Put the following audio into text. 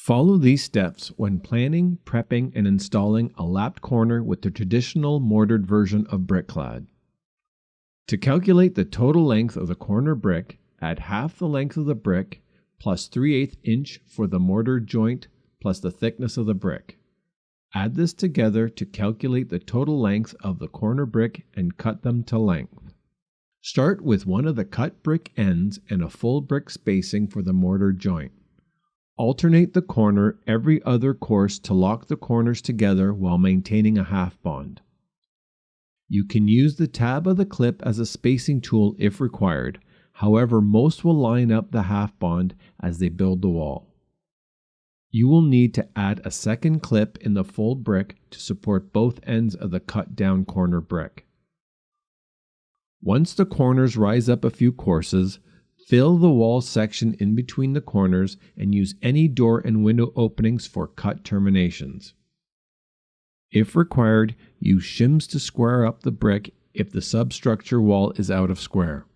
Follow these steps when planning, prepping, and installing a lapped corner with the traditional mortared version of BRIKclad. To calculate the total length of the corner brick, add half the length of the brick plus 3/8 inch for the mortared joint plus the thickness of the brick. Add this together to calculate the total length of the corner brick and cut them to length. Start with one of the cut brick ends and a full brick spacing for the mortared joint. Alternate the corner every other course to lock the corners together while maintaining a half bond. You can use the tab of the clip as a spacing tool if required, however most will line up the half bond as they build the wall. You will need to add a second clip in the full brick to support both ends of the cut down corner brick. Once the corners rise up a few courses, fill the wall section in between the corners and use any door and window openings for cut terminations. If required, use shims to square up the brick if the substructure wall is out of square.